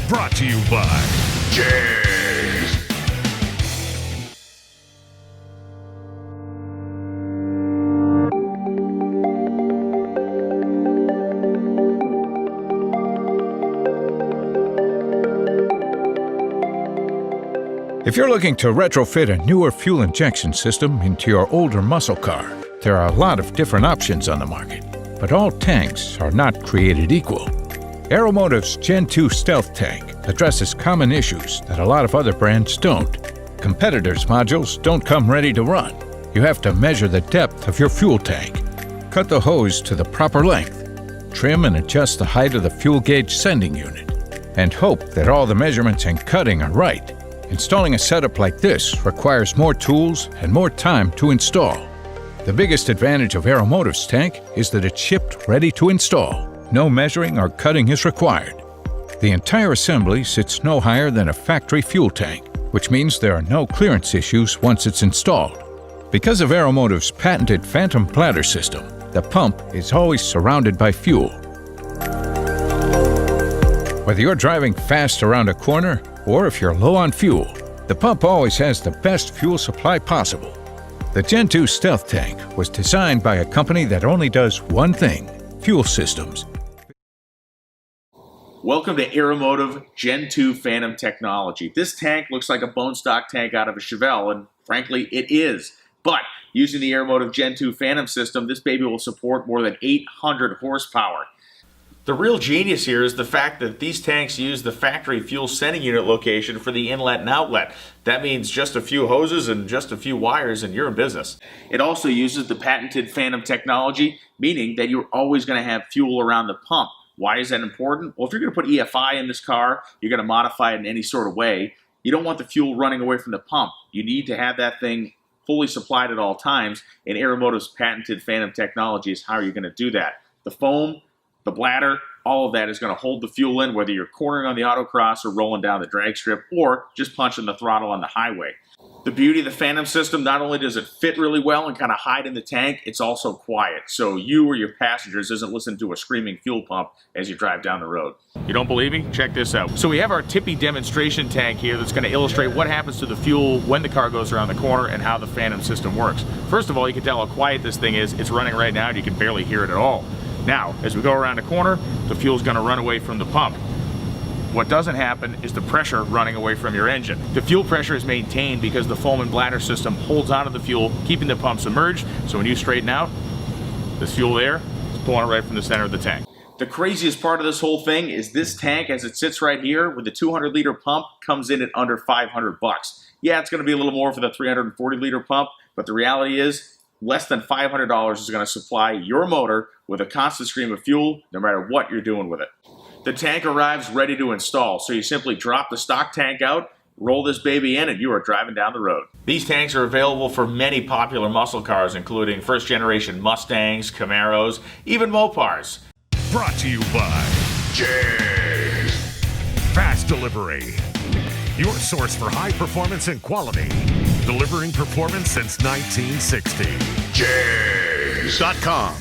Brought to you by JEGS. If you're looking to retrofit a newer fuel injection system into your older muscle car, there are a lot of different options on the market, but all tanks are not created equal. Aeromotive's Gen II Stealth tank addresses common issues that a lot of other brands don't. Competitors' modules don't come ready to run. You have to measure the depth of your fuel tank, cut the hose to the proper length, trim and adjust the height of the fuel gauge sending unit, and hope that all the measurements and cutting are right. Installing a setup like this requires more tools and more time to install. The biggest advantage of Aeromotive's tank is that it's shipped ready to install. No measuring or cutting is required. The entire assembly sits no higher than a factory fuel tank, which means there are no clearance issues once it's installed. Because of Aeromotive's patented phantom bladder system, the pump is always surrounded by fuel. Whether you're driving fast around a corner or if you're low on fuel, the pump always has the best fuel supply possible. The Gen II Stealth tank was designed by a company that only does one thing: fuel systems. Welcome to Aeromotive Gen II Phantom technology. This tank looks like a bone stock tank out of a Chevelle, and frankly, it is. But using the Aeromotive Gen II Phantom system, this baby will support more than 800 horsepower. The real genius here is the fact that these tanks use the factory fuel sending unit location for the inlet and outlet. That means just a few hoses and just a few wires and you're in business. It also uses the patented Phantom technology, meaning that you're always going to have fuel around the pump. Why is that important? Well, if you're going to put EFI in this car, you're going to modify it in any sort of way, you don't want the fuel running away from the pump. You need to have that thing fully supplied at all times, and Aeromotive's patented Phantom technology is how you're going to do that. The foam, the bladder, all of that is going to hold the fuel in, whether you're cornering on the autocross or rolling down the drag strip or just punching the throttle on the highway. The beauty of the Phantom system, not only does it fit really well and kind of hide in the tank, it's also quiet. So you or your passengers isn't listening to a screaming fuel pump as you drive down the road. You don't believe me? Check this out. So we have our tippy demonstration tank here that's going to illustrate what happens to the fuel when the car goes around the corner and how the Phantom system works. First of all, you can tell how quiet this thing is. It's running right now and you can barely hear it at all. Now, as we go around the corner, the fuel's going to run away from the pump. What doesn't happen is the pressure running away from your engine. The fuel pressure is maintained because the foam and bladder system holds onto the fuel, keeping the pump submerged, so when you straighten out, this fuel there is pulling it right from the center of the tank. The craziest part of this whole thing is this tank, as it sits right here with the 200-liter pump, comes in at under $500. Yeah, it's going to be a little more for the 340-liter pump, but the reality is less than $500 is going to supply your motor with a constant stream of fuel, no matter what you're doing with it. The tank arrives ready to install, so you simply drop the stock tank out, roll this baby in, and you are driving down the road. These tanks are available for many popular muscle cars, including first-generation Mustangs, Camaros, even Mopars. Brought to you by JEGS. Fast Delivery. Your source for high performance and quality. Delivering performance since 1960. JEGS.com.